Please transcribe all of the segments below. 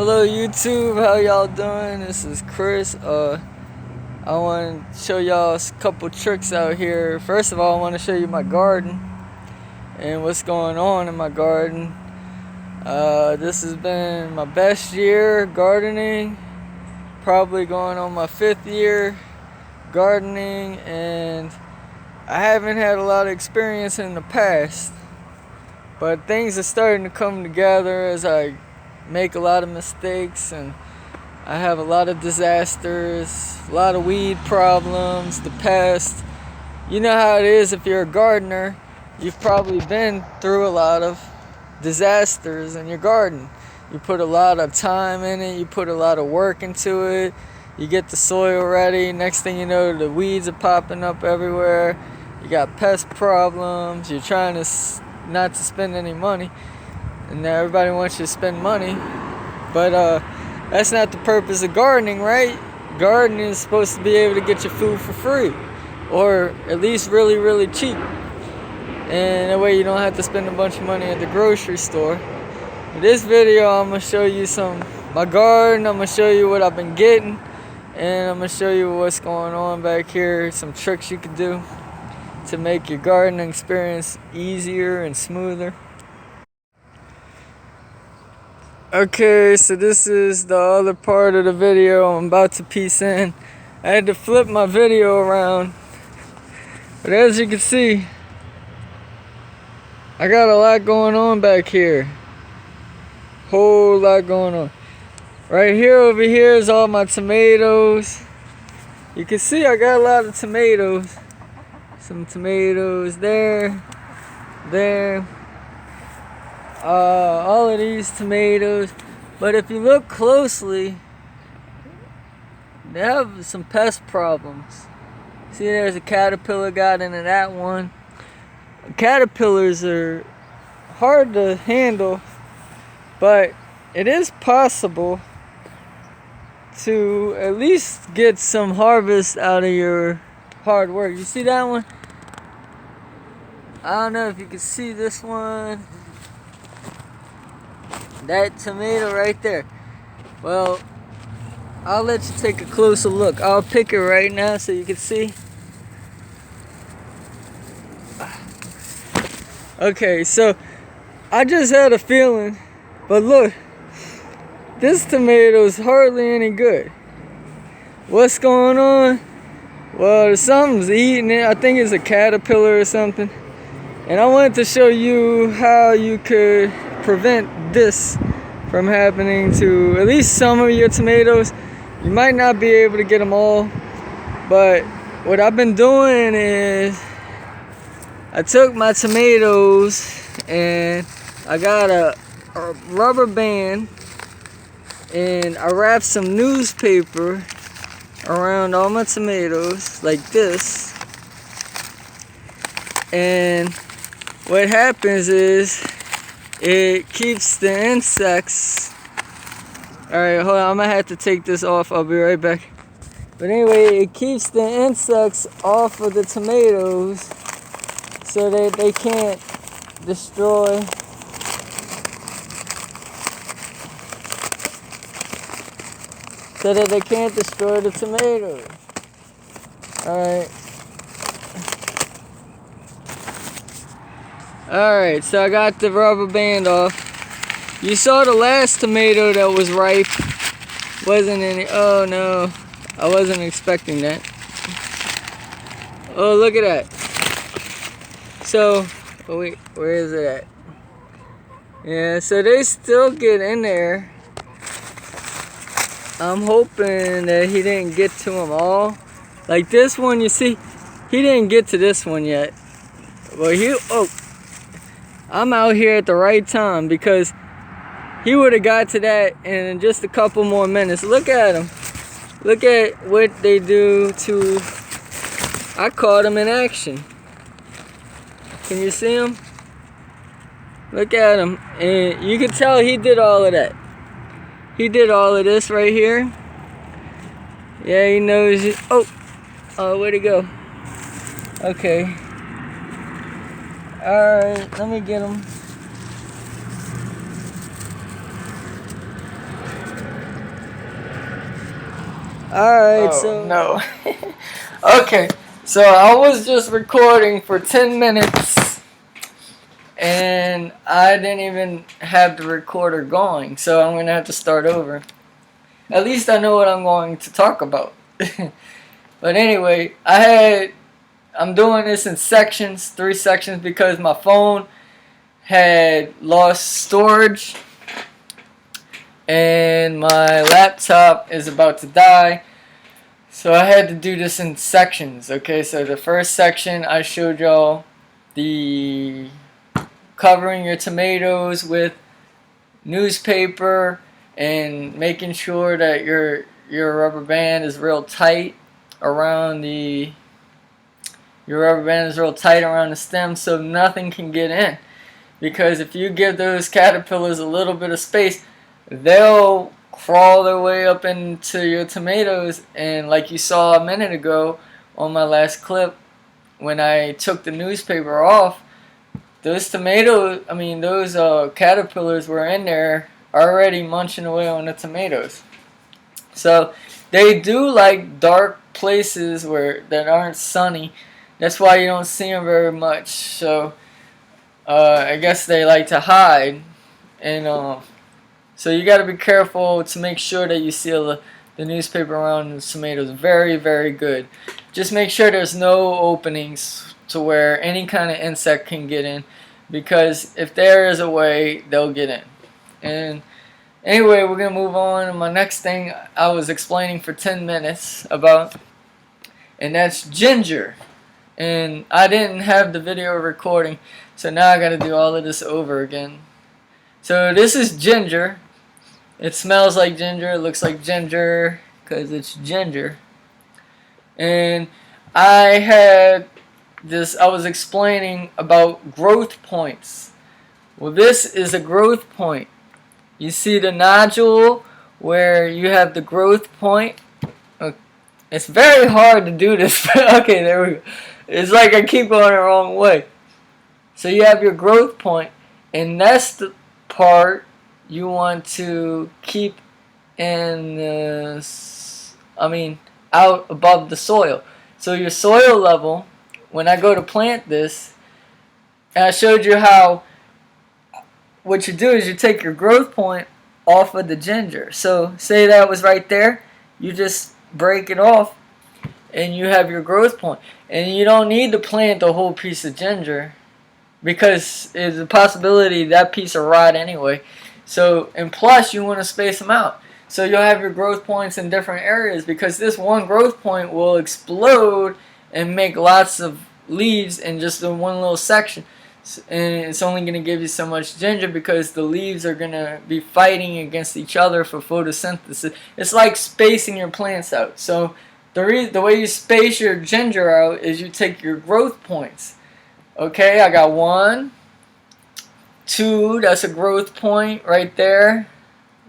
Hello YouTube, how y'all doing? This is Chris. I want to show y'all a couple tricks out here. First of all, I want to show you my garden and what's going on in my garden. This has been my best year gardening, probably going on my 5th year gardening, and I haven't had a lot of experience in the past, but things are starting to come together as I make a lot of mistakes, and I have a lot of disasters, a lot of weed problems, the pest. You know how it is if you're a gardener. You've probably been through a lot of disasters in your garden. You put a lot of time in it, you put a lot of work into it, you get the soil ready, next thing you know the weeds are popping up everywhere, you got pest problems, you're trying to not to spend any money, and now everybody wants you to spend money, but that's not the purpose of gardening, right? Gardening is supposed to be able to get your food for free, or at least really, really cheap, and that way you don't have to spend a bunch of money at the grocery store. In this video, I'm going to show you my garden, I'm going to show you what I've been getting, and I'm going to show you what's going on back here, some tricks you can do to make your gardening experience easier and smoother. Okay, so this is the other part of the video I'm about to piece in. I had to flip my video around, but as you can see, I got a lot going on back here. Whole lot going on. Right here, over here is all my tomatoes. You can see I got a lot of tomatoes. Some tomatoes there, all of these tomatoes. But if you look closely, they have some pest problems. See, there's a caterpillar got into that one. Caterpillars are hard to handle, but it is possible to at least get some harvest out of your hard work. You see that one? I don't know if you can see this one. That tomato right there. Well, I'll let you take a closer look. I'll pick it right now so you can see. Okay, so I just had a feeling, but look, this tomato is hardly any good. What's going on? Well, something's eating it. I think it's a caterpillar or something. And I wanted to show you how you could prevent this from happening to at least some of your tomatoes. You might not be able to get them all, but what I've been doing is I took my tomatoes and I got a rubber band and I wrapped some newspaper around all my tomatoes like this, and what happens is it keeps the insects. Alright, hold on, I'm gonna have to take this off, I'll be right back. But anyway, it keeps the insects off of the tomatoes so that they can't destroy the tomatoes. Alright, so I got the rubber band off. You saw the last tomato that was ripe. Wasn't any. Oh no, I wasn't expecting that. Oh, look at that. So, oh wait, where is it at? Yeah, so they still get in there. I'm hoping that he didn't get to them all. Like this one, you see, he didn't get to this one yet. Well, I'm out here at the right time because he would have got to that in just a couple more minutes. Look at him. Look at what they do to... I caught him in action. Can you see him? Look at him. And you can tell he did all of that. He did all of this right here. Yeah, he knows it. Oh, where'd he go? Okay. Alright, let me get him. Alright, Oh so no. Okay, so I was just recording for 10 minutes and I didn't even have the recorder going, so I'm gonna have to start over. At least I know what I'm going to talk about. But anyway, I'm doing this in sections, 3 sections, because my phone had lost storage and my laptop is about to die. So I had to do this in sections. Okay, so the first section I showed y'all the covering your tomatoes with newspaper and making sure that your rubber band is real tight around the stem so nothing can get in. Because if you give those caterpillars a little bit of space, they'll crawl their way up into your tomatoes. And like you saw a minute ago on my last clip, when I took the newspaper off, those caterpillars were in there already munching away on the tomatoes. So they do like dark places that aren't sunny. That's why you don't see them very much. So I guess they like to hide, and so you got to be careful to make sure that you seal the newspaper around the tomatoes very, very good. Just make sure there's no openings to where any kind of insect can get in, because if there is a way, they'll get in. And anyway, we're gonna move on to my next thing I was explaining for 10 minutes about, and that's ginger. And I didn't have the video recording, so now I gotta do all of this over again. So this is ginger. It smells like ginger, it looks like ginger, because it's ginger. And I was explaining about growth points. Well, this is a growth point. You see the nodule where you have the growth point? It's very hard to do this. Okay, there we go. It's like I keep going the wrong way. So you have your growth point, and that's the part you want to keep out above the soil. So your soil level, when I go to plant this, and I showed you how what you do is you take your growth point off of the ginger. So say that was right there, you just break it off and you have your growth point. And you don't need to plant the whole piece of ginger, because there's a possibility that piece will rot anyway. So, and plus you want to space them out. So you'll have your growth points in different areas, because this one growth point will explode and make lots of leaves in just the one little section. And it's only going to give you so much ginger, because the leaves are going to be fighting against each other for photosynthesis. It's like spacing your plants out. So the way you space your ginger out is you take your growth points. Okay, I got 1, 2, that's a growth point right there,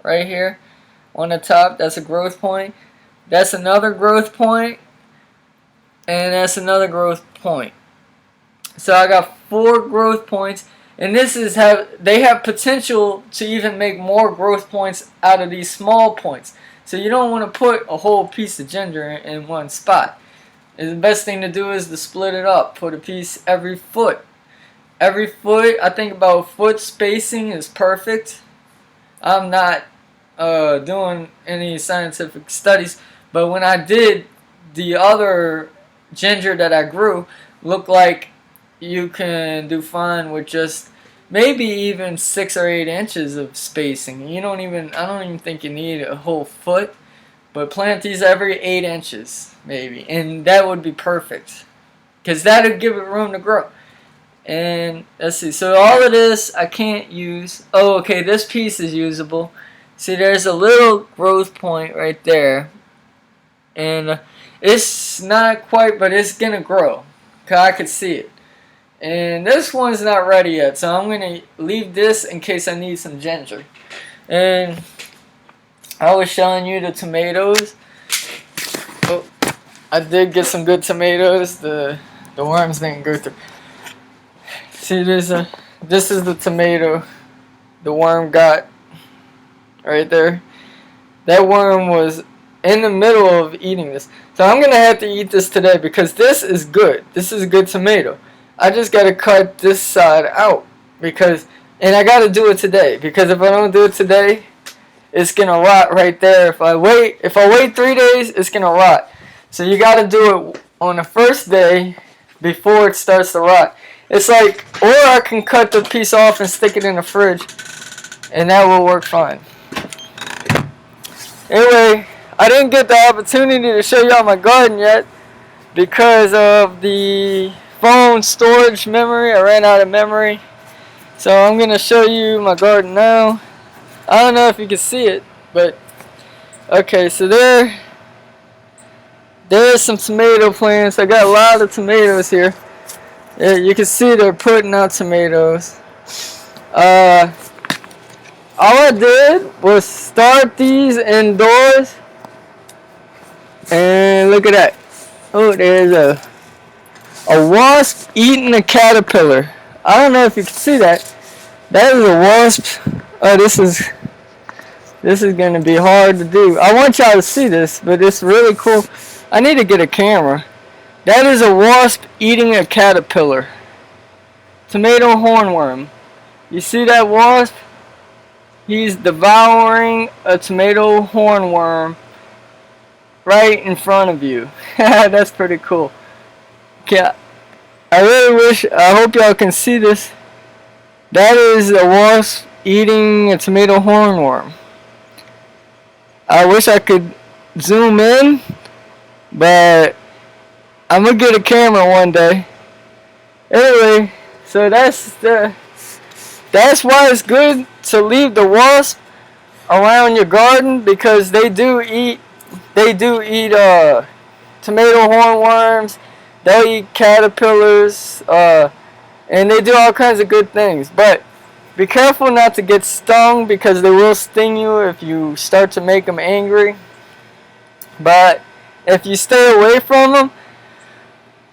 right here on the top, that's a growth point. That's another growth point, and that's another growth point. So I got 4 growth points, and they have potential to even make more growth points out of these small points. So you don't want to put a whole piece of ginger in one spot. And the best thing to do is to split it up. Put a piece every foot. Every foot, I think about foot spacing is perfect. I'm not doing any scientific studies, but when I did, the other ginger that I grew looked like you can do fine with just maybe even 6 or 8 inches of spacing. I don't even think you need a whole foot, but plant these every 8 inches maybe, and that would be perfect, because that would give it room to grow. And let's see, so all of this I can't use. Oh, okay, this piece is usable. See, there's a little growth point right there, and it's not quite, but it's gonna grow, cause I could see it. And this one's not ready yet, so I'm going to leave this in case I need some ginger. And I was showing you the tomatoes. Oh, I did get some good tomatoes. The worms didn't go through. See, this is the tomato the worm got right there. That worm was in the middle of eating this. So I'm going to have to eat this today because this is good. This is a good tomato. I just got to cut this side out and I got to do it today because if I don't do it today, it's going to rot right there. If I wait 3 days, it's going to rot. So you got to do it on the first day before it starts to rot. It's like, or I can cut the piece off and stick it in the fridge, and that will work fine. Anyway, I didn't get the opportunity to show y'all my garden yet because of the phone storage memory. I ran out of memory. So I'm going to show you my garden now. I don't know if you can see it, but okay, so there's some tomato plants. I got a lot of tomatoes here. Yeah, you can see they're putting out tomatoes. All I did was start these indoors, and look at that. Oh, there's a wasp eating a caterpillar. I don't know if you can see that. That is a wasp. Oh, this is going to be hard to do. I want y'all to see this, but it's really cool. I need to get a camera. That is a wasp eating a caterpillar. Tomato hornworm. You see that wasp? He's devouring a tomato hornworm right in front of you. That's pretty cool. Okay, I hope y'all can see this. That is a wasp eating a tomato hornworm. I wish I could zoom in, but I'm gonna get a camera one day. Anyway, so that's why it's good to leave the wasp around your garden, because they do eat tomato hornworms. They'll eat caterpillars, and they do all kinds of good things. But be careful not to get stung, because they will sting you if you start to make them angry. But if you stay away from them,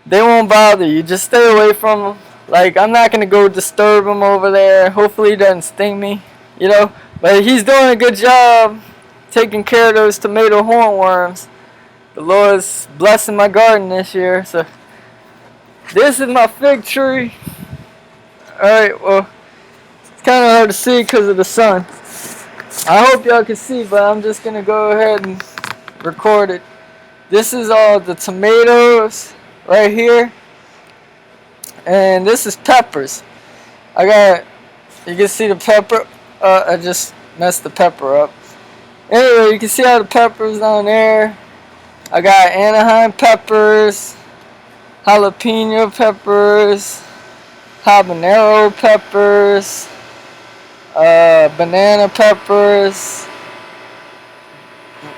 they won't bother you. Just stay away from them. Like, I'm not going to go disturb him over there. Hopefully he doesn't sting me, you know. But he's doing a good job taking care of those tomato hornworms. The Lord's blessing my garden this year. So this is my fig tree. Alright, well, it's kind of hard to see because of the sun. I hope y'all can see, but I'm just going to go ahead and record it. This is all the tomatoes right here. And this is peppers. You can see the pepper. I just messed the pepper up. Anyway, you can see all the peppers down there. I got Anaheim peppers, jalapeno peppers, habanero peppers, banana peppers,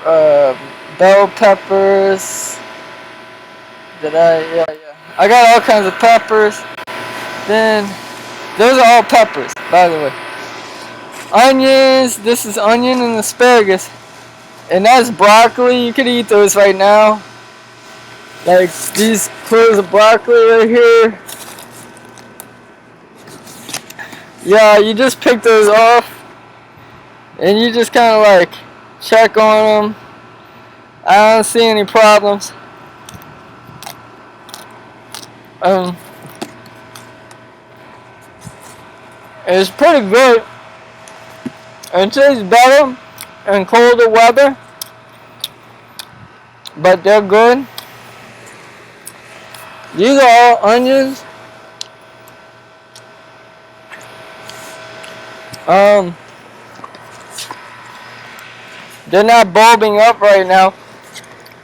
bell peppers. Yeah. I got all kinds of peppers. Then, those are all peppers, by the way. Onions. This is onion and asparagus. And that's broccoli. You could eat those right now. Like these cloves of broccoli right here. Yeah, you just pick those off. And you just kind of like check on them. I don't see any problems. It's pretty good. It tastes better in colder weather, but they're good. These are all onions. They're not bulbing up right now,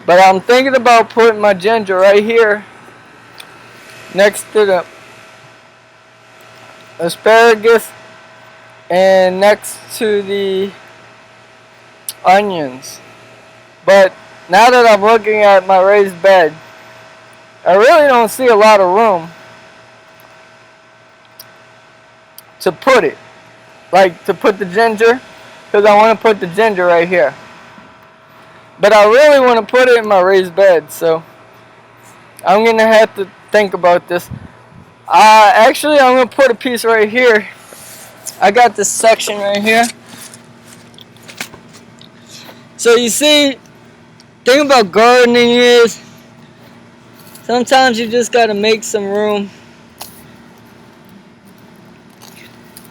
but I'm thinking about putting my ginger right here next to the asparagus and next to the onions. But now that I'm looking at my raised bed, I really don't see a lot of room to put it. Like to put the ginger, because I want to put the ginger right here. But I really want to put it in my raised bed, so I'm going to have to think about this. Actually, I'm going to put a piece right here. I got this section right here. So you see, thing about gardening is sometimes you just gotta make some room.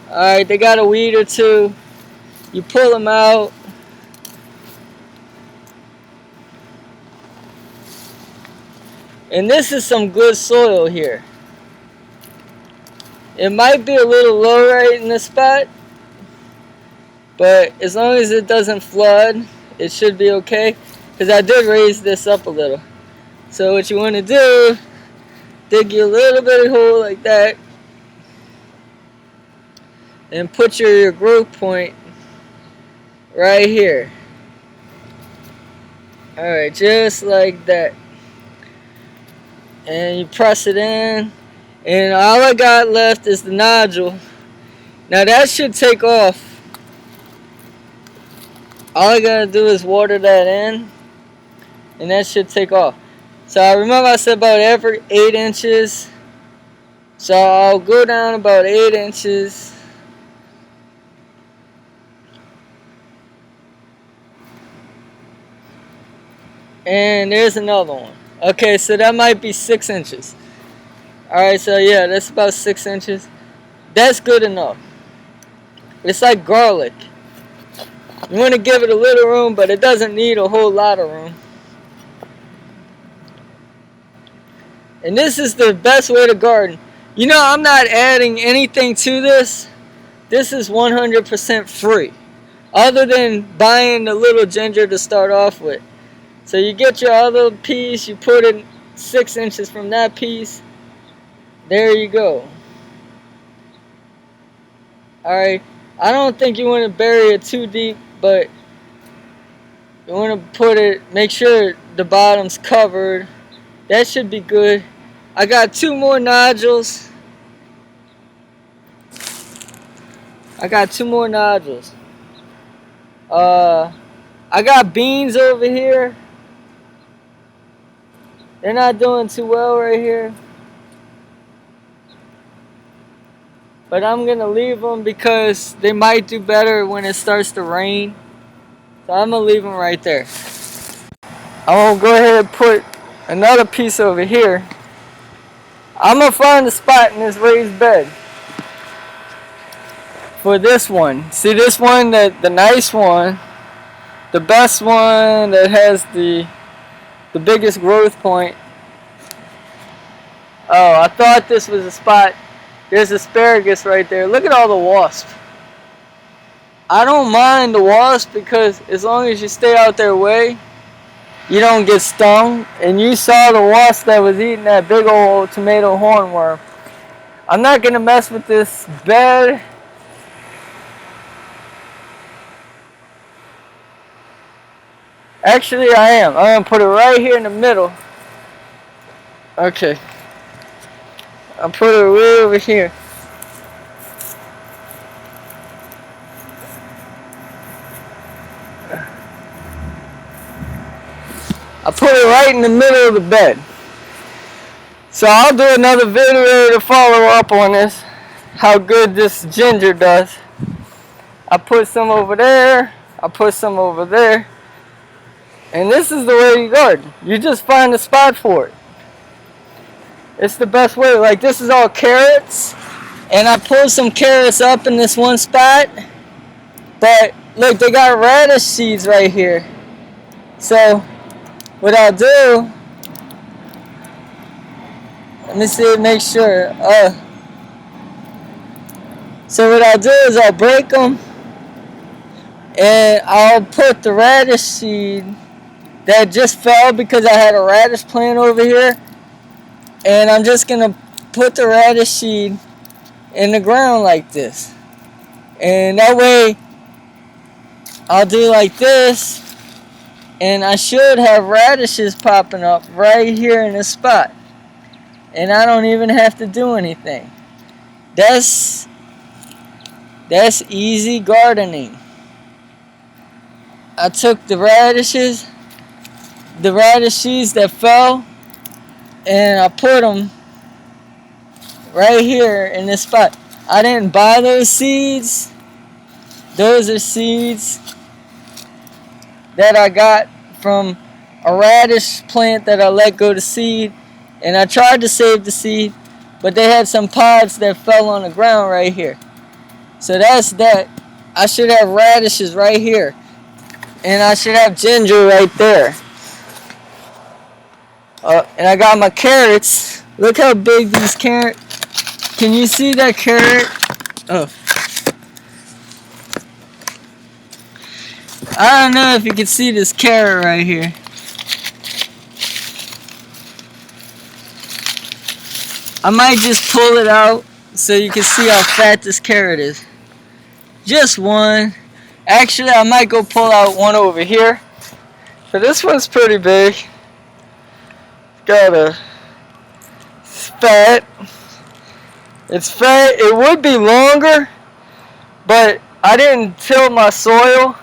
Alright, they got a weed or two. You pull them out. And this is some good soil here. It might be a little low right in this spot, but as long as it doesn't flood, it should be okay. Because I did raise this up a little. So what you want to do, dig you a little bit of hole like that, and put your growth point right here. Alright, just like that. And you press it in. And all I got left is the nodule. Now that should take off. All I gotta do is water that in. And that should take off. So I remember I said about every 8 inches. So I'll go down about 8 inches. And there's another one. Okay, so that might be 6 inches. Alright, so yeah, that's about 6 inches. That's good enough. It's like garlic. You want to give it a little room, but it doesn't need a whole lot of room. And this is the best way to garden. You know, I'm not adding anything to this. This is 100% free. Other than buying the little ginger to start off with. So you get your other piece, you put it 6 inches from that piece. There you go. Alright, I don't think you want to bury it too deep, but you want to put it, make sure the bottom's covered. That should be good. I got 2 more nodules. I got beans over here. They're not doing too well right here. But I'm going to leave them because they might do better when it starts to rain. So I'm going to leave them right there. I'm going to go ahead and put another piece over here. I'm going to find a spot in this raised bed for this one. See this one, the nice one, the best one that has the biggest growth point. Oh, I thought this was a spot. There's asparagus right there. Look at all the wasps. I don't mind the wasps because as long as you stay out their way, you don't get stung. And you saw the wasp that was eating that big old tomato hornworm. I'm not going to mess with this bed. Actually, I am. I'm going to put it right here in the middle. Okay. I'll put it way over here. I put it right in the middle of the bed. So I'll do another video to follow up on this, how good this ginger does. I put some over there, I put some over there. And this is the way you garden. You just find a spot for it. It's the best way. Like this is all carrots. And I pulled some carrots up in this one spot. But look, they got radish seeds right here. So what I'll do, let me see, make sure. So what I'll do is I'll break them. And I'll put the radish seed that just fell because I had a radish plant over here. And I'm just going to put the radish seed in the ground like this. And that way, I'll do like this. And I should have radishes popping up right here in this spot. And I don't even have to do anything. That's easy gardening. I took the radish seeds that fell, and I put them right here in this spot. I didn't buy those seeds. Those are seeds that I got from a radish plant that I let go to seed, and I tried to save the seed, but they had some pods that fell on the ground right here. So that's that. I should have radishes right here, and I should have ginger right there. And I got my carrots. Look how big these carrots. Can you see that carrot? Oh. I don't know if you can see this carrot right here. I might just pull it out so you can see how fat this carrot is. Just one. Actually, I might go pull out one over here. So this one's pretty big. Got a fat. It's fat. It would be longer, but I didn't till my soil.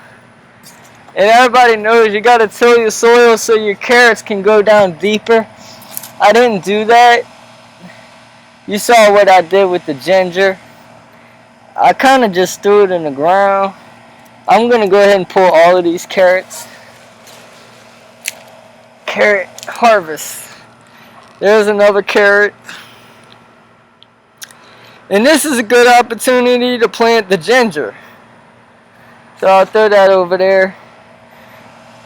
And everybody knows you gotta till your soil so your carrots can go down deeper. I didn't do that. You saw what I did with the ginger. I kind of just threw it in the ground. I'm gonna go ahead and pull all of these carrots. Carrot harvest. There's another carrot. And this is a good opportunity to plant the ginger. So I'll throw that over there.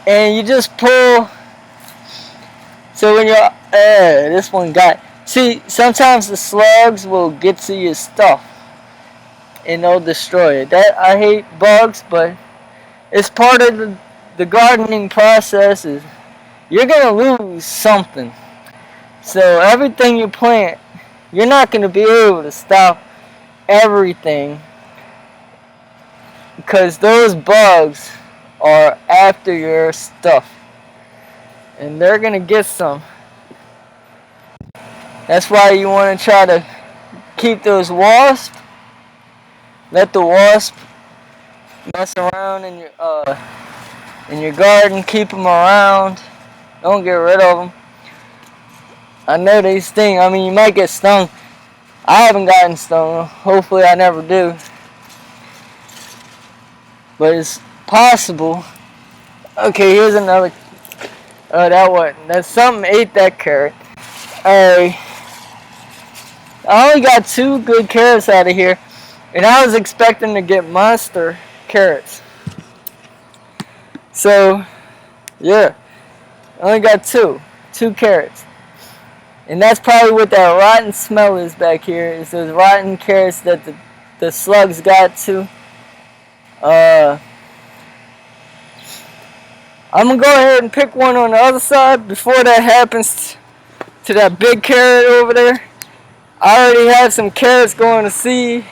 And you just pull. So when you're, this one got, see, sometimes the slugs will get to your stuff and they'll destroy it. That, I hate bugs, but it's part of the gardening process. Is you're gonna lose something. So everything you plant, you're not gonna be able to stop everything, because those bugs are after your stuff and they're gonna get some. That's why you want to try to keep those wasps. Let the wasp mess around in your garden. Keep them around. Don't get rid of them. I know they sting. I mean, you might get stung. I haven't gotten stung. Hopefully I never do. But it's possible. Okay, here's another. Oh, that wasn't. That something ate that carrot. Alright. I only got 2 good carrots out of here. And I was expecting to get monster carrots. So, yeah. I only got 2 carrots. And that's probably what that rotten smell is back here. Is those rotten carrots that the slugs got to. I'm going to go ahead and pick one on the other side before that happens to that big carrot over there. I already have some carrots going to seed.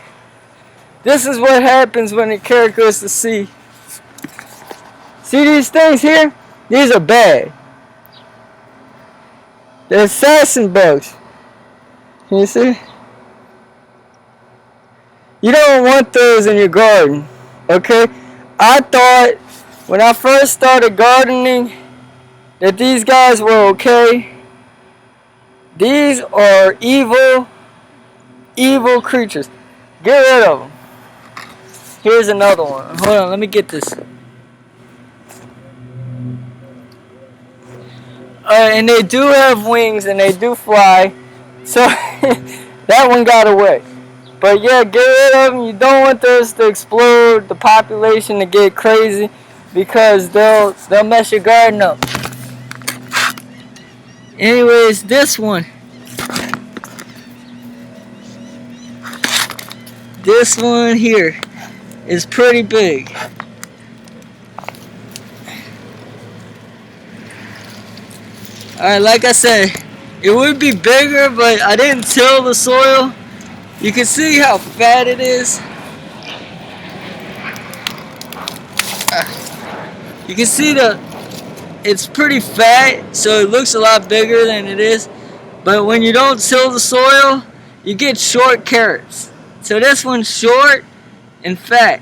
This is what happens when a carrot goes to seed. See these things here? These are bad. They're assassin bugs. Can you see? You don't want those in your garden, okay? I thought when I first started gardening that these guys were okay. These are evil creatures. Get rid of them. Here's another one. Hold on, let me get this. And they do have wings and they do fly. So that one got away. But yeah, get rid of them. You don't want those to explode, the population to get crazy, because they'll mess your garden up. Anyways, this one. This one here is pretty big. Alright, like I said, it would be bigger, but I didn't till the soil. You can see how fat it is. You can see it's pretty fat, so it looks a lot bigger than it is. But when you don't till the soil, you get short carrots. So this one's short and fat.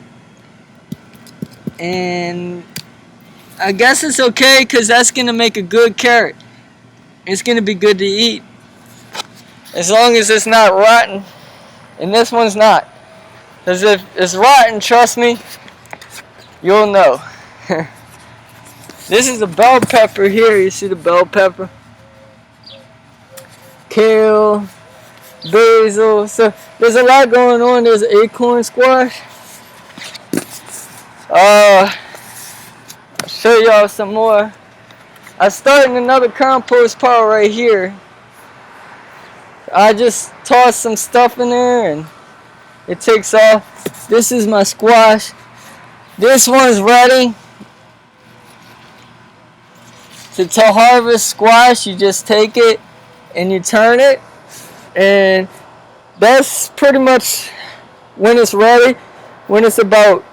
And I guess it's okay, because that's going to make a good carrot. It's going to be good to eat. As long as it's not rotten. And this one's not. Because if it's rotten, trust me, you'll know. This is a bell pepper here. You see the bell pepper? Kale, basil. So there's a lot going on. There's acorn squash. I'll show y'all some more. I started another compost pile right here. I just toss some stuff in there and it takes off. This is my squash. This one's ready. To harvest squash, you just take it and you turn it, and that's pretty much when it's ready. When it's about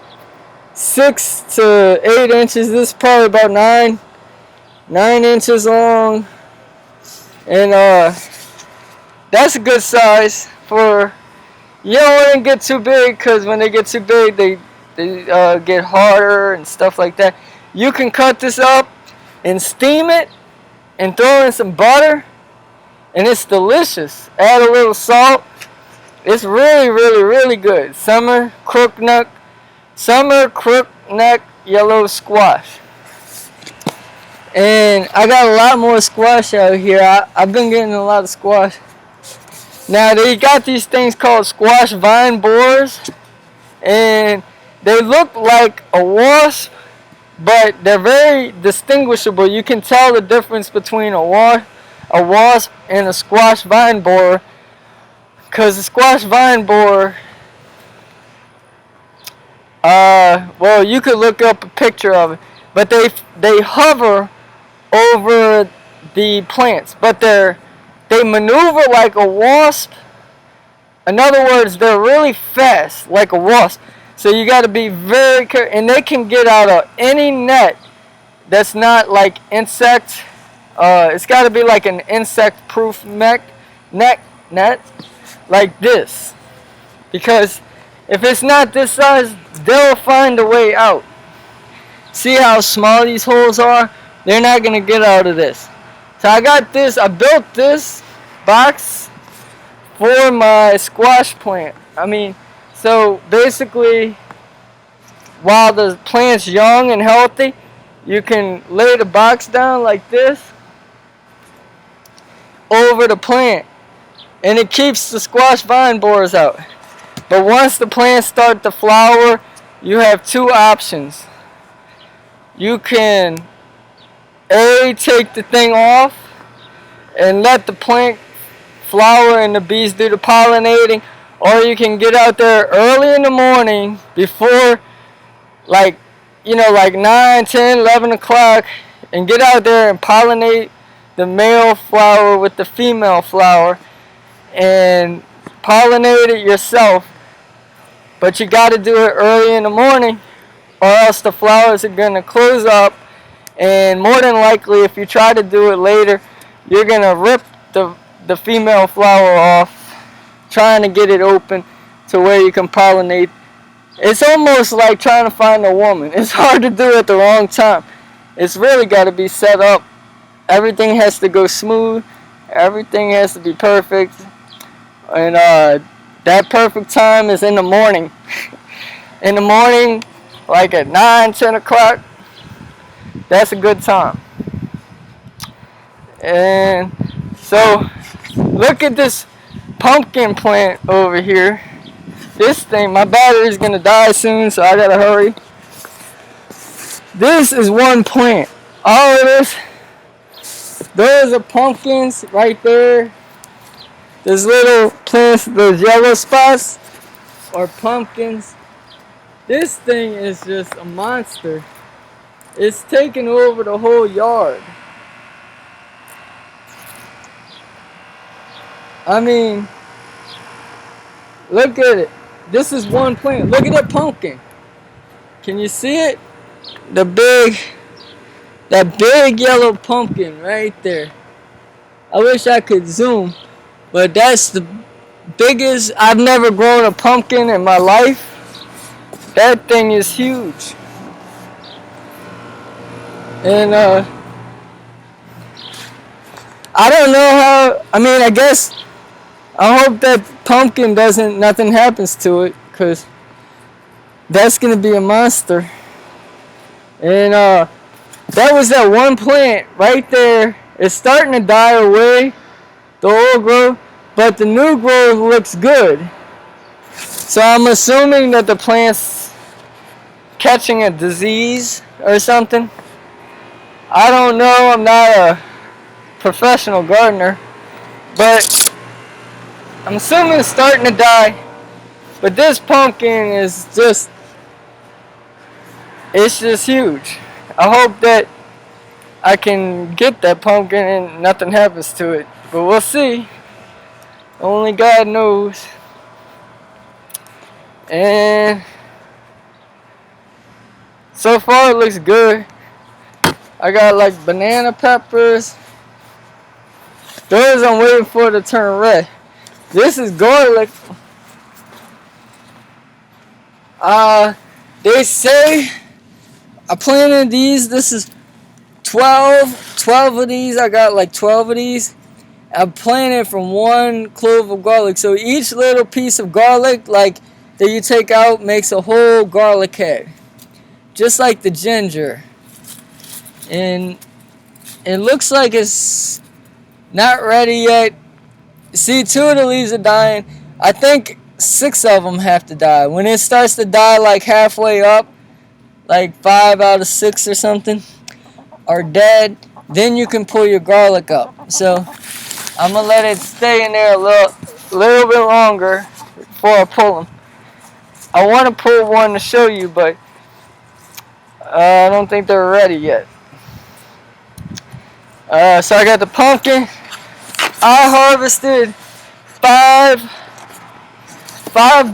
6 to 8 inches, this is probably about 9 inches long, and that's a good size for. You don't want to get too big, because when they get too big, they get harder and stuff like that. You can cut this up and steam it and throw in some butter, and it's delicious. Add a little salt. It's really, really, really good. Summer crookneck yellow squash. And I got a lot more squash out here. I've been getting a lot of squash. Now they got these things called squash vine borers, and they look like a wasp, but they're very distinguishable. You can tell the difference between a wasp and a squash vine borer, because the squash vine borer, well, you could look up a picture of it, but they hover over the plants, but they maneuver like a wasp. In other words, they're really fast like a wasp. So you got to be very careful, and they can get out of any net that's not like insect. It's got to be like an insect-proof net, like this, because if it's not this size, they'll find a way out. See how small these holes are? They're not gonna get out of this. So I got this. I built this box for my squash plant. So basically, while the plant's young and healthy, you can lay the box down like this over the plant, and it keeps the squash vine borers out. But once the plants start to flower, you have two options. You can take the thing off and let the plant flower and the bees do the pollinating, or you can get out there early in the morning before like 9, 10, 11 o'clock and get out there and pollinate the male flower with the female flower and pollinate it yourself. But you got to do it early in the morning, or else the flowers are going to close up, and more than likely if you try to do it later, you're going to rip the female flower off trying to get it open to where you can pollinate. It's almost like trying to find a woman. It's hard to do at the wrong time. It's really got to be set up. Everything has to go smooth. Everything has to be perfect. And that perfect time is in the morning. In the morning, like at 9, 10 o'clock, that's a good time. And so, look at this pumpkin plant over here. This thing, my battery's gonna die soon, so I gotta hurry. This is one plant. All of this, those are pumpkins right there. Those little plants, those yellow spots, are pumpkins. This thing is just a monster. It's taking over the whole yard. Look at it. This is one plant. Look at that pumpkin. Can you see it? That big yellow pumpkin right there. I wish I could zoom, but that's the biggest. I've never grown a pumpkin in my life. That thing is huge. And I don't know how. I guess I hope that pumpkin nothing happens to it, because that's gonna be a monster. And that was that one plant right there. It's starting to die away, the old growth, but the new growth looks good. So I'm assuming that the plant's catching a disease or something. I don't know, I'm not a professional gardener, but I'm assuming it's starting to die. But this pumpkin is just, it's just huge. I hope that I can get that pumpkin and nothing happens to it, but we'll see. Only God knows. And so far it looks good. I got like banana peppers. Those I'm waiting for to turn red. This is garlic. They say I planted these. This is 12 of these. I got like 12 of these. I planted from one clove of garlic. So each little piece of garlic, like that you take out, makes a whole garlic head, just like the ginger. And it looks like it's not ready yet. See, 2 of the leaves are dying. I think 6 of them have to die. When it starts to die like halfway up, like 5 out of 6 or something are dead, then you can pull your garlic up. So I'm gonna let it stay in there a little bit longer before I pull them. I want to pull one to show you, but I don't think they're ready yet. So I got the pumpkin. I harvested five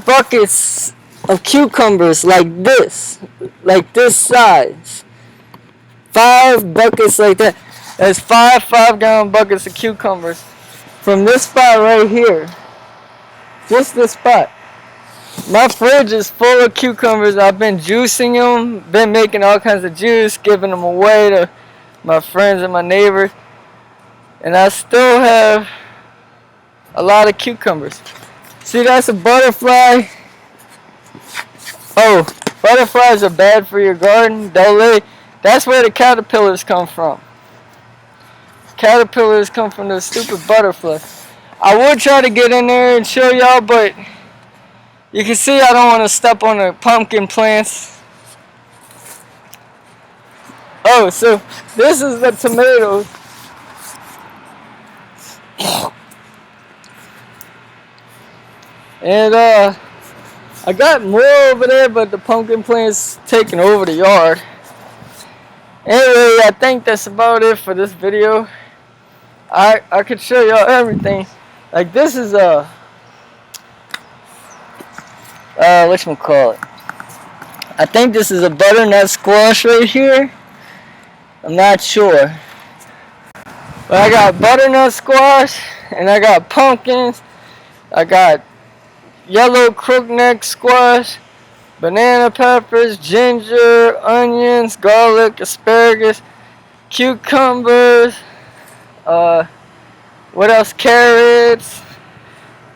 buckets of cucumbers like this size. 5 buckets like that. That's 5-gallon buckets of cucumbers from this spot right here. Just this spot. My fridge is full of cucumbers. I've been juicing them, been making all kinds of juice, giving them away to my friends and my neighbors. And I still have a lot of cucumbers. See, that's a butterfly. Oh, butterflies are bad for your garden. That's where the caterpillars come from. Caterpillars come from the stupid butterfly. I would try to get in there and show y'all, but you can see I don't want to step on the pumpkin plants. Oh, so this is the tomatoes. And I got more over there, but the pumpkin plant's taking over the yard. Anyway, I think that's about it for this video. I could show y'all everything. Like this is whatchamacallit. I think this is a butternut squash right here. I'm not sure. But I got butternut squash and I got pumpkins. I got yellow crookneck squash, banana peppers, ginger, onions, garlic, asparagus, cucumbers, what else? Carrots,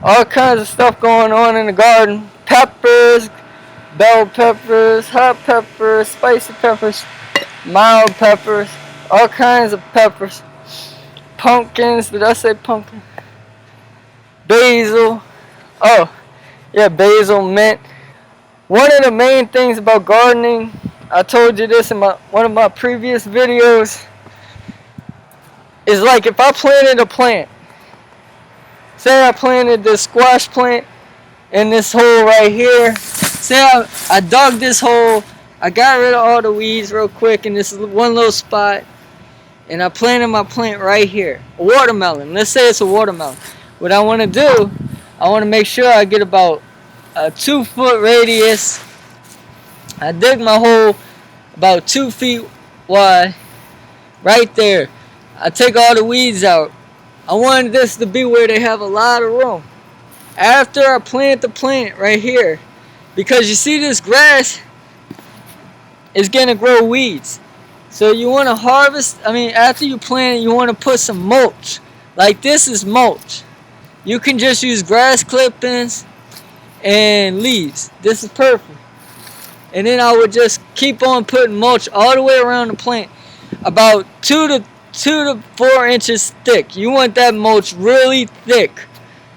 all kinds of stuff going on in the garden. Peppers, bell peppers, hot peppers, spicy peppers, mild peppers, all kinds of peppers. Pumpkins, did I say pumpkin? Basil, oh yeah, basil, mint. One of the main things about gardening, I told you this in one of my previous videos, is like if I planted a plant, say I planted this squash plant in this hole right here, say I dug this hole, I got rid of all the weeds real quick in this one little spot, and I planted my plant right here, a watermelon. Let's say it's a watermelon. What I want to do, I want to make sure I get about a 2-foot radius. I dig my hole about 2 feet wide, right there. I take all the weeds out. I wanted this to be where they have a lot of room. After I plant the plant right here, because you see this grass is gonna grow weeds. So you want to harvest, after you plant it, you want to put some mulch. Like this is mulch. You can just use grass clippings and leaves. This is perfect. And then I would just keep on putting mulch all the way around the plant. about 2 to 4 inches thick. You want that mulch really thick,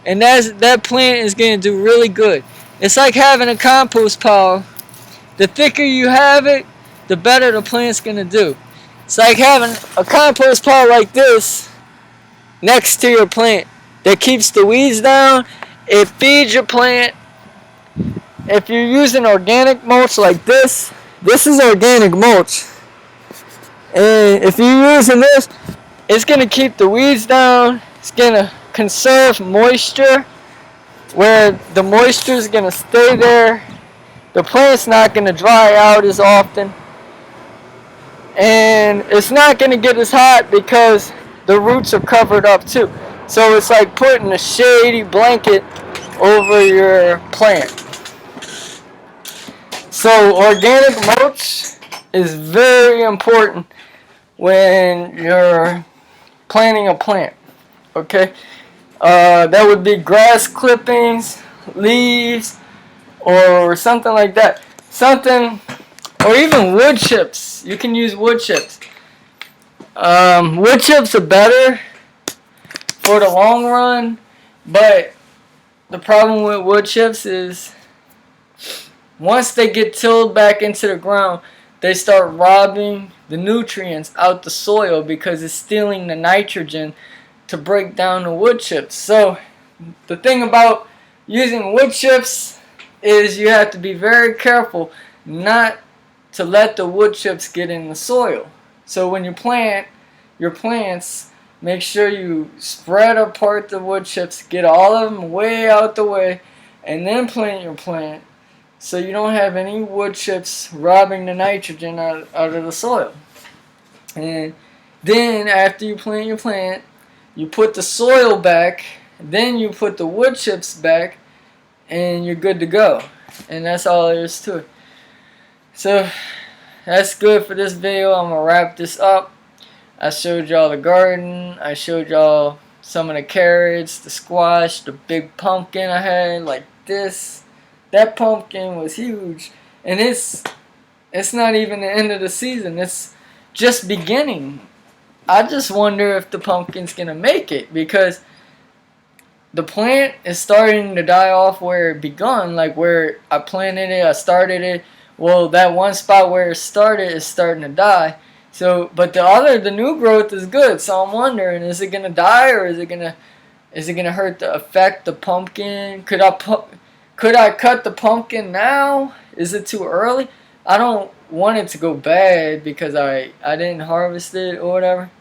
and that plant is going to do really good. It's like having a compost pile. The thicker you have it, the better the plant's going to do. It's like having a compost pile like this next to your plant that keeps the weeds down. It feeds your plant. If you're using organic mulch like this is organic mulch. And if you're using this, it's going to keep the weeds down. It's going to conserve moisture, where the moisture is going to stay there. The plant's not going to dry out as often. And it's not going to get as hot because the roots are covered up too. So it's like putting a shady blanket over your plant. So organic mulch is very important when you're planting a plant. Okay? That would be grass clippings, leaves, or something like that. Or even wood chips. You can use wood chips. Wood chips are better for the long run, but the problem with wood chips is once they get tilled back into the ground, they start robbing the nutrients out the soil because it's stealing the nitrogen to break down the wood chips. So the thing about using wood chips is you have to be very careful not to let the wood chips get in the soil. So when you plant your plants, make sure you spread apart the wood chips, get all of them way out the way, and then plant your plant so you don't have any wood chips robbing the nitrogen out of the soil. And then after you plant your plant, you put the soil back, then you put the wood chips back, and you're good to go. And that's all there is to it. So that's good for this video. I'm gonna wrap this up. I showed y'all the garden. I showed y'all some of the carrots, the squash, the big pumpkin I had like this. That pumpkin was huge, and it's not even the end of the season. It's just beginning. I just wonder if the pumpkin's gonna make it, because the plant is starting to die off where it begun, like where I planted it, I started it. Well, that one spot where it started is starting to die. So, but the new growth is good. So I'm wondering, is it gonna die, or is it gonna hurt to affect the pumpkin? Could I cut the pumpkin now? Is it too early? I don't want it to go bad because I didn't harvest it or whatever.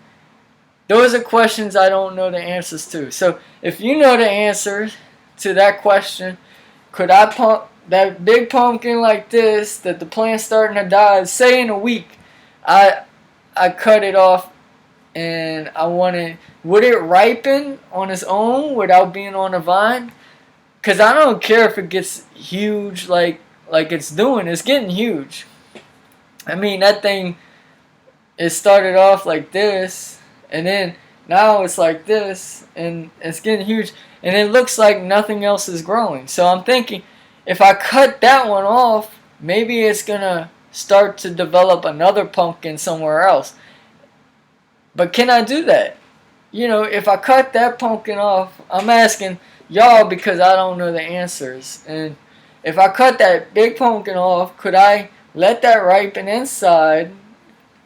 Those are questions I don't know the answers to. So if you know the answer to that question, could I pump that big pumpkin like this that the plant's starting to die? Say in a week, I cut it off, and would it ripen on its own without being on a vine? Because I don't care if it gets huge like it's doing. It's getting huge. I mean, that thing, it started off like this, and then now it's like this, and it's getting huge, and it looks like nothing else is growing. So I'm thinking, if I cut that one off, maybe it's going to start to develop another pumpkin somewhere else. But can I do that? You know, if I cut that pumpkin off, I'm asking y'all because I don't know the answers. And if I cut that big pumpkin off, could I let that ripen inside,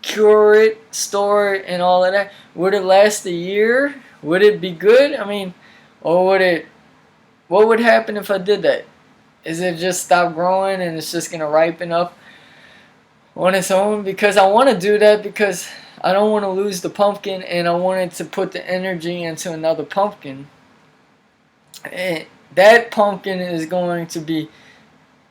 cure it, store it, and all of that? Would it last a year? Would it be good? I mean, or what would happen if I did that? Is it just stop growing and it's just going to ripen up on its own? Because I want to do that because I don't want to lose the pumpkin, and I wanted to put the energy into another pumpkin. And that pumpkin is going to be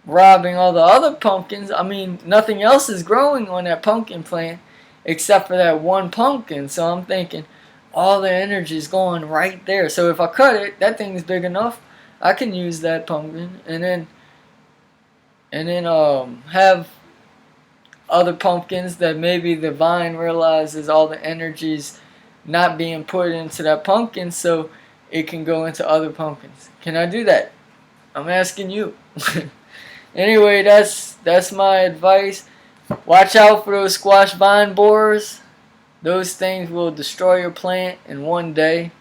robbing all the other pumpkins. I mean, nothing else is growing on that pumpkin plant except for that one pumpkin. So I'm thinking all the energy is going right there. So if I cut it, that thing is big enough. I can use that pumpkin and then have other pumpkins that maybe the vine realizes all the energy's not being put into that pumpkin, so it can go into other pumpkins. Can I do that? I'm asking you. Anyway, that's my advice. Watch out for those squash vine borers. Those things will destroy your plant in one day.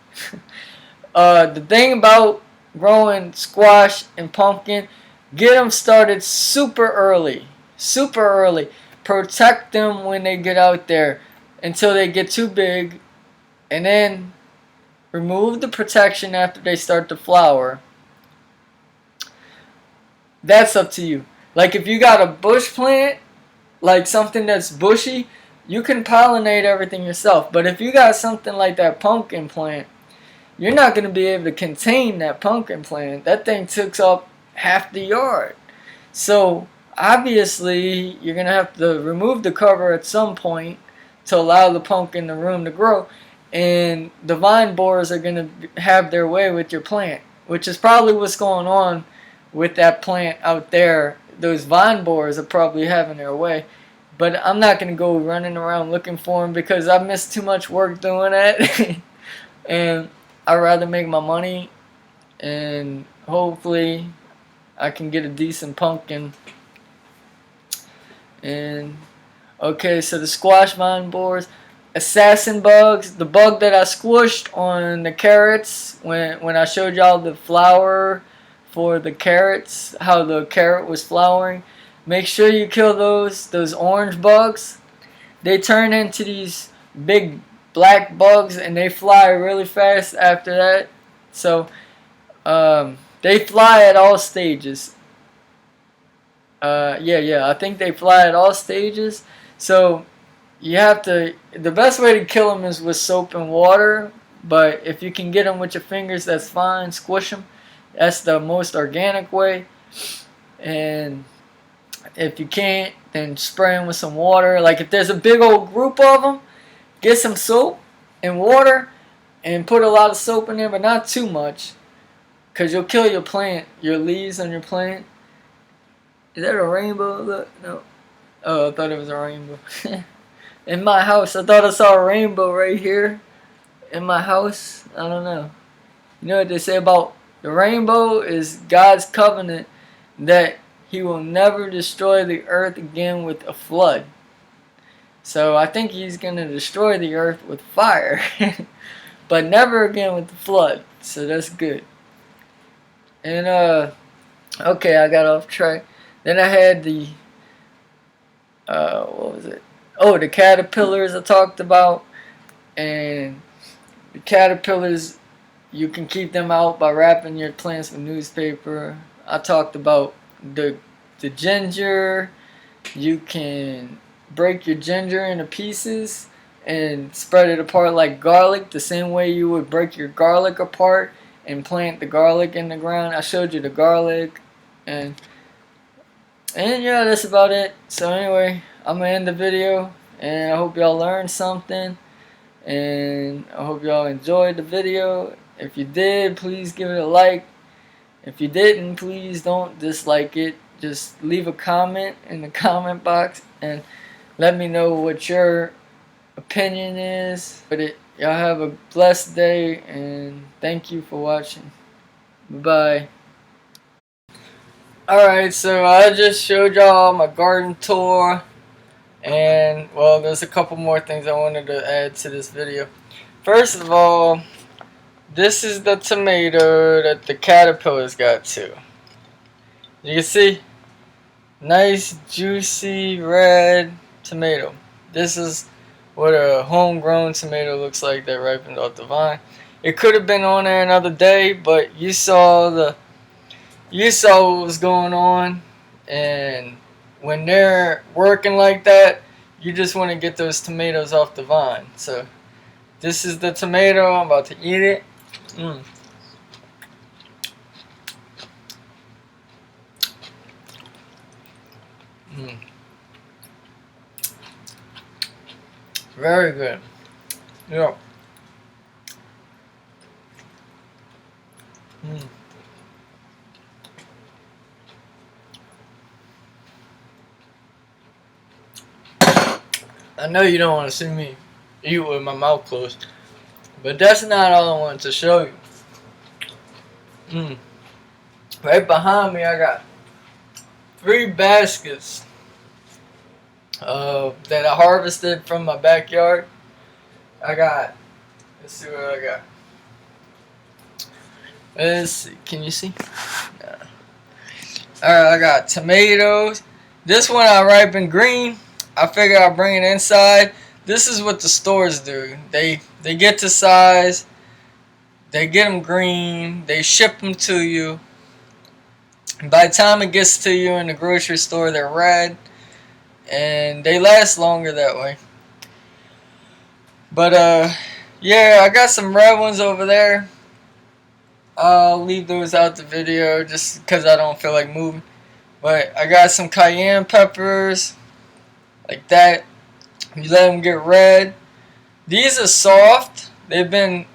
The thing about growing squash and pumpkin, get them started super early. Super early. Protect them when they get out there until they get too big, and then remove the protection after they start to flower. That's up to you. Like if you got a bush plant, like something that's bushy, you can pollinate everything yourself. But if you got something like that pumpkin plant, you're not going to be able to contain that pumpkin plant. That thing took up half the yard. So obviously you're going to have to remove the cover at some point to allow the pumpkin the room to grow. And the vine borers are going to have their way with your plant, which is probably what's going on with that plant out there. Those vine borers are probably having their way. But I'm not going to go running around looking for them because I missed too much work doing that. And I'd rather make my money, and hopefully I can get a decent pumpkin. And okay, so the squash vine borers, assassin bugs, the bug that I squished on the carrots when I showed y'all the flower for the carrots, how the carrot was flowering. Make sure you kill those orange bugs. They turn into these big black bugs and they fly really fast after that. So they fly at all stages. Yeah, I think they fly at all stages. So you have to, the best way to kill them is with soap and water, but if you can get them with your fingers, that's fine. Squish them. That's the most organic way. And if you can't, then spray them with some water. Like if there's a big old group of them, get some soap and water and put a lot of soap in there, but not too much, because you'll kill your plant, your leaves on your plant. Is that a rainbow? Look, no. Oh, I thought it was a rainbow. In my house, I thought I saw a rainbow right here. In my house, I don't know. You know what they say about the rainbow is God's covenant that He will never destroy the earth again with a flood. So I think He's going to destroy the earth with fire, but never again with the flood. So that's good. And okay, I got off track. Then I had the what was it? Oh, the caterpillars I talked about. And the caterpillars, you can keep them out by wrapping your plants with newspaper. I talked about the ginger. You can break your ginger into pieces and spread it apart like garlic, the same way you would break your garlic apart and plant the garlic in the ground. I showed you the garlic, and yeah, that's about it. So anyway, I'm gonna end the video, and I hope y'all learned something, and I hope y'all enjoyed the video. If you did, please give it a like. If you didn't, please don't dislike it. Just leave a comment in the comment box and let me know what your opinion is. But y'all have a blessed day, and thank you for watching. Bye. Alright, so I just showed y'all my garden tour, and well, there's a couple more things I wanted to add to this video. First of all, this is the tomato that the caterpillars got to. You can see, nice juicy red tomato. This is what a homegrown tomato looks like that ripened off the vine. It could have been on there another day, but you saw what was going on, and when they're working like that, you just want to get those tomatoes off the vine. So this is the tomato. I'm about to eat it. Very good. Yeah. I know you don't want to see me eat with my mouth closed, but that's not all I wanted to show you. Right behind me, I got 3 baskets that I harvested from my backyard. let's see what I got. Let's see, can you see? Yeah. Alright, I got tomatoes. This one I ripened green. I figured I'll bring it inside. This is what the stores do. They get the size, they get them green, they ship them to you. And by the time it gets to you in the grocery store, they're red, and they last longer that way. But yeah, I got some red ones over there. I'll leave those out the video just because I don't feel like moving. But I got some cayenne peppers, like that. You let them get red. These are soft. They've been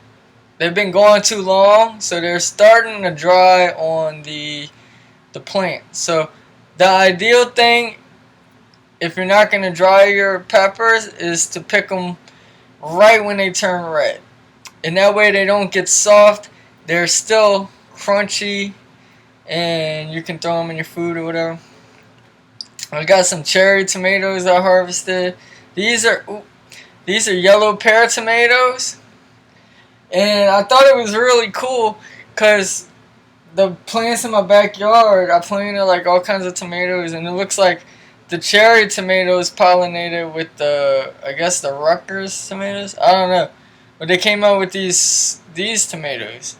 going too long, so they're starting to dry on the plant. So the ideal thing, if you're not going to dry your peppers, is to pick them right when they turn red. And that way they don't get soft. They're still crunchy, and you can throw them in your food or whatever. I got some cherry tomatoes I harvested. These are yellow pear tomatoes, and I thought it was really cool because the plants in my backyard, I planted like all kinds of tomatoes, and it looks like the cherry tomatoes pollinated with I guess the Rutgers tomatoes. I don't know, but they came out with these tomatoes.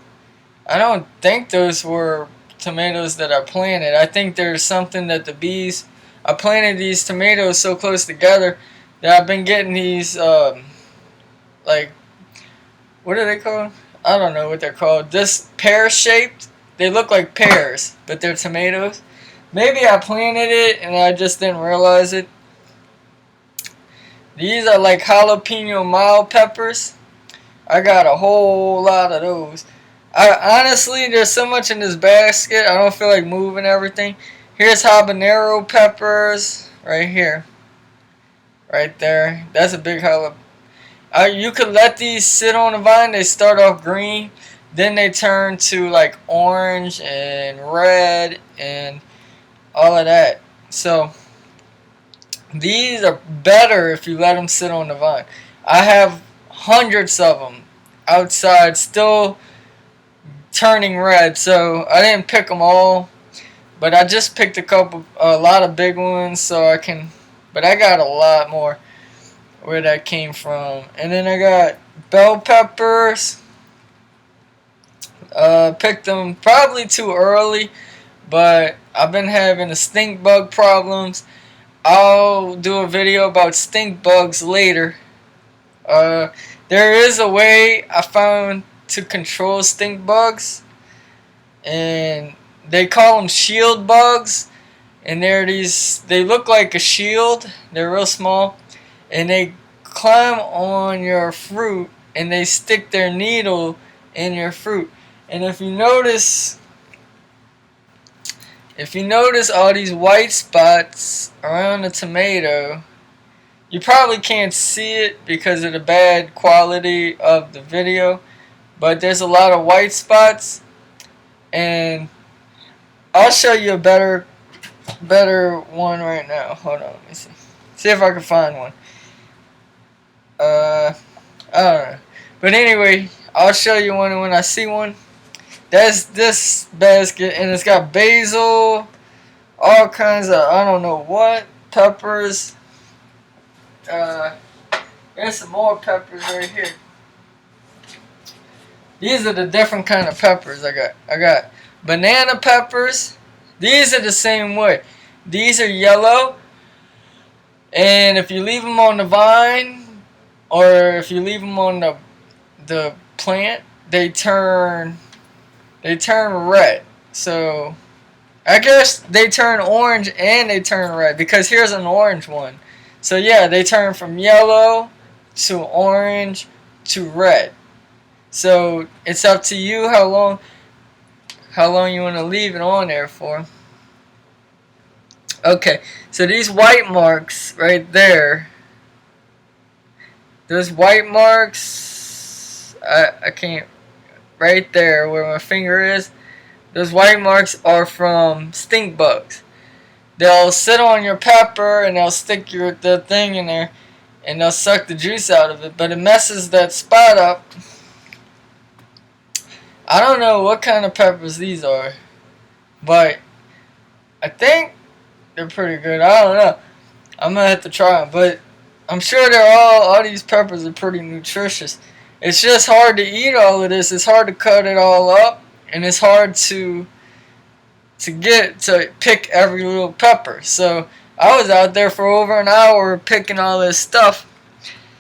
I don't think those were tomatoes that I planted. I think there's something that the bees. I planted these tomatoes so close together that I've been getting these like, what are they called? I don't know what they're called. This pear shaped. They look like pears, but they're tomatoes. Maybe I planted it and I just didn't realize it. These are like jalapeno mild peppers. I got a whole lot of those. Honestly, there's so much in this basket, I don't feel like moving everything. Here's habanero peppers, right here. Right there. That's a big jalapeno. You could let these sit on the vine. They start off green. Then they turn to like orange and red and all of that. So, these are better if you let them sit on the vine. I have hundreds of them outside still turning red, so I didn't pick them all, but I just picked a lot of big ones so I can, but I got a lot more where that came from. And then I got bell peppers. Picked them probably too early, but I've been having the stink bug problems. I'll do a video about stink bugs later. There is a way I found to control stink bugs, and they call them shield bugs, and they look like a shield. They're real small, and they climb on your fruit, and they stick their needle in your fruit. And if you notice all these white spots around the tomato, you probably can't see it because of the bad quality of the video, but there's a lot of white spots, and I'll show you a better one right now. Hold on, let me see if I can find one. I don't know, but anyway, I'll show you one when I see one. That's this basket, and it's got basil, all kinds of I don't know what peppers. There's some more peppers right here. These are the different kind of peppers I got. I got banana peppers. These are the same way. These are yellow, and if you leave them on the vine, or if you leave them on the plant, they turn red. So I guess they turn orange and they turn red, because here's an orange one. So yeah, they turn from yellow to orange to red. So it's up to you how long you want to leave it on there for. Okay, so these white marks right there, those white marks, I can't, right there where my finger is, those white marks are from stink bugs. They'll sit on your pepper and they'll stick the thing in there, and they'll suck the juice out of it, but it messes that spot up. I don't know what kind of peppers these are, but I think they're pretty good. I don't know. I'm gonna have to try them, but I'm sure all these peppers are pretty nutritious. It's just hard to eat all of this. It's hard to cut it all up, and it's hard to pick every little pepper. So I was out there for over an hour picking all this stuff.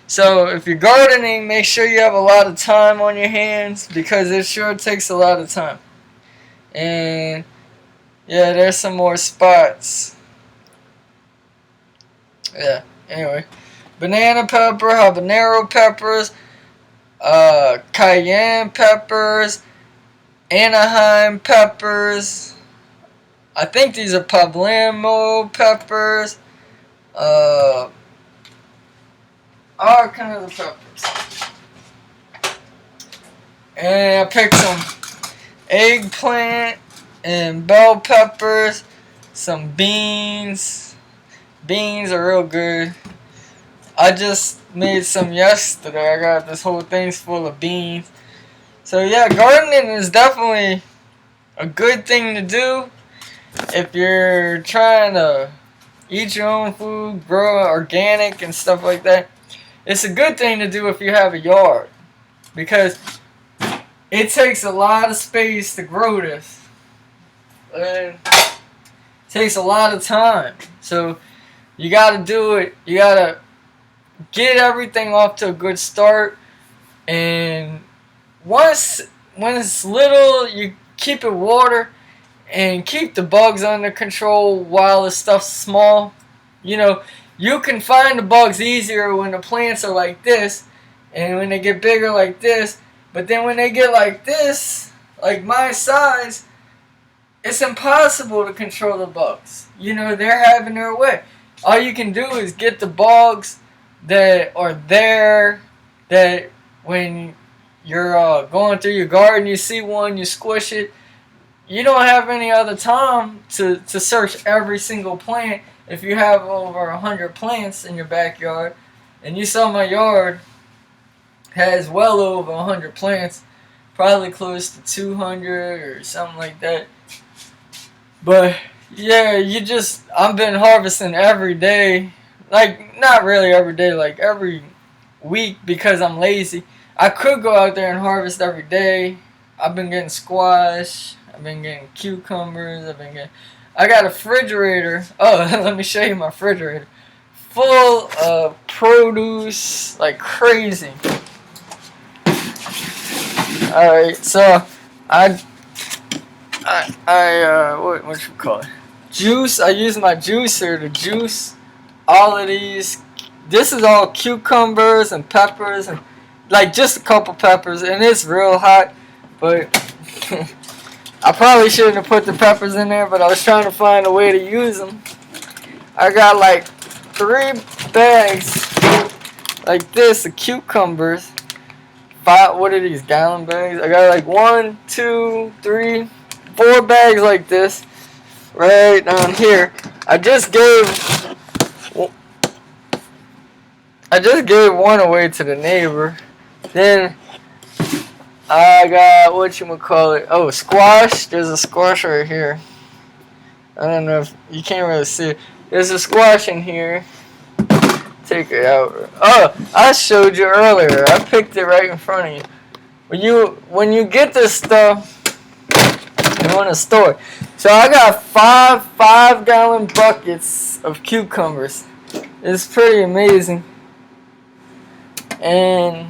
So if you're gardening, make sure you have a lot of time on your hands, because it sure takes a lot of time. And yeah, there's some more spots. Yeah, anyway. Banana pepper, habanero peppers, cayenne peppers, Anaheim peppers. I think these are poblano peppers. All kinds of peppers. And I picked some eggplant and bell peppers, some beans. Beans are real good. I just made some yesterday. I got this whole thing's full of beans. So yeah, gardening is definitely a good thing to do if you're trying to eat your own food, grow organic and stuff like that. It's a good thing to do if you have a yard, because it takes a lot of space to grow this, and it takes a lot of time. So you gotta do it. You gotta get everything off to a good start, and when it's little, you keep it water and keep the bugs under control while the stuff's small. You know, you can find the bugs easier when the plants are like this, and when they get bigger like this. But then when they get like this, like my size, it's impossible to control the bugs. You know, they're having their way. All you can do is get the bugs that are there, that when you're going through your garden, you see one, you squish it. You don't have any other time to search every single plant. If you have over 100 plants in your backyard, and you saw my yard has well over 100 plants, probably close to 200 or something like that. But yeah, I've been harvesting every day. Like, not really every day, like every week, because I'm lazy. I could go out there and harvest every day. I've been getting squash. I've been getting cucumbers. I got a refrigerator. Oh, let me show you my refrigerator. Full of produce like crazy. Alright, so what you call it? Juice. I use my juicer to juice all of these. This is all cucumbers and peppers, and like just a couple peppers, and it's real hot, but I probably shouldn't have put the peppers in there, but I was trying to find a way to use them. I got like 3 bags like this of cucumbers. 5, what are these, gallon bags? I got like 1, 2, 3, 4 bags like this right down here. I just gave one away to the neighbor. Then I got, oh, squash. There's a squash right here. I don't know if you can't really see it. There's a squash in here. Take it out. Oh, I showed you earlier. I picked it right in front of you. When you get this stuff, you want to store it. So I got 5-gallon buckets of cucumbers. It's pretty amazing. And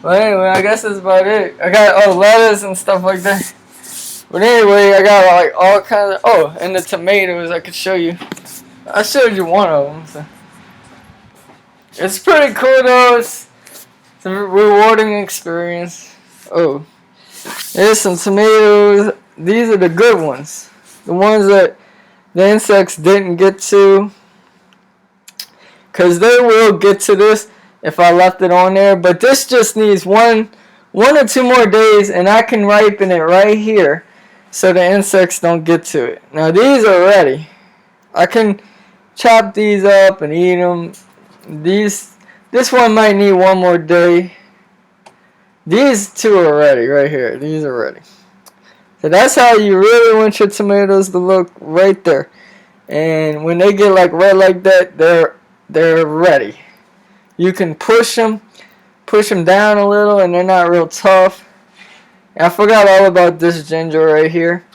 well, anyway, I guess that's about it. I got lettuce and stuff like that. But anyway, I got like all kinds of and the tomatoes I could show you. I showed you one of them. So. It's pretty cool though. It's a rewarding experience. Oh, there's some tomatoes. These are the good ones. The ones that the insects didn't get to. Because they will get to this if I left it on there. But this just needs one or 2 more days, and I can ripen it right here so the insects don't get to it. Now these are ready. I can chop these up and eat them. This one might need one more day. These two are ready right here. These are ready. So that's how you really want your tomatoes to look right there. And when they get like red like that, they're ready. You can push them down a little, and they're not real tough. And I forgot all about this ginger right here.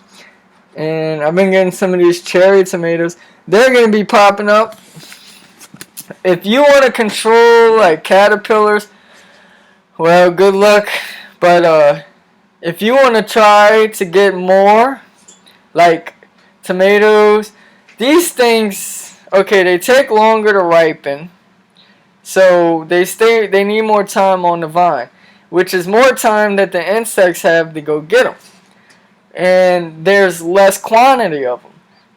And I've been getting some of these cherry tomatoes. They're going to be popping up. If you want to control like caterpillars, well, good luck. But if you want to try to get more like tomatoes, these things, okay, they take longer to ripen. So they need more time on the vine, which is more time that the insects have to go get them. And there's less quantity of them.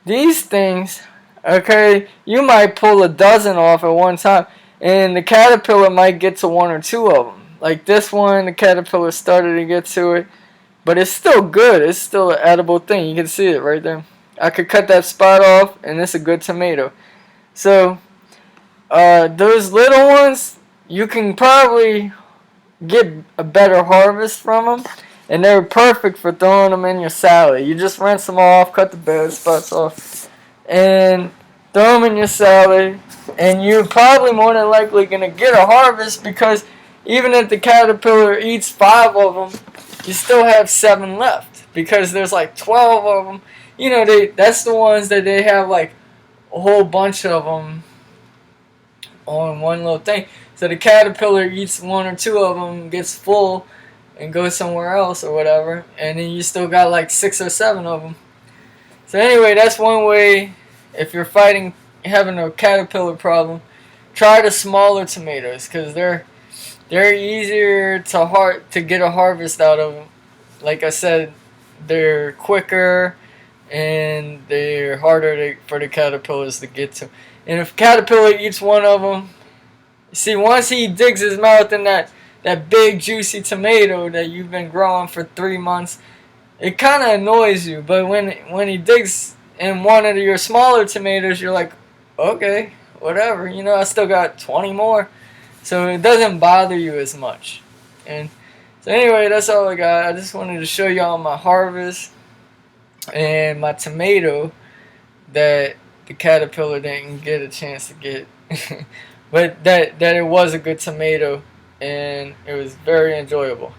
These things, okay, you might pull a dozen off at one time, and the caterpillar might get to one or two of them. Like this one, the caterpillar started to get to it, but it's still good. It's still an edible thing. You can see it right there. I could cut that spot off, and it's a good tomato. So those little ones, you can probably get a better harvest from them, and they're perfect for throwing them in your salad. You just rinse them off, cut the bad spots off, and throw them in your salad, and you're probably more than likely going to get a harvest, because even if the caterpillar eats 5 of them, you still have 7 left, because there's like 12 of them. You know, that's the ones that they have like a whole bunch of them on one little thing. So the caterpillar eats 1 or 2 of them, gets full, and goes somewhere else or whatever, and then you still got like 6 or 7 of them. So anyway, that's one way. If you're having a caterpillar problem, try the smaller tomatoes, because they're easier to get a harvest out of them. Like I said, they're quicker and they're harder for the caterpillars to get to. And if a caterpillar eats 1 of them, see, once he digs his mouth in that big juicy tomato that you've been growing for 3 months, it kind of annoys you. But when he digs in one of your smaller tomatoes, you're like, okay, whatever. You know, I still got 20 more. So it doesn't bother you as much. And so anyway, that's all I got. I just wanted to show y'all my harvest and my tomato that the caterpillar didn't get a chance to get. But that it was a good tomato, and it was very enjoyable.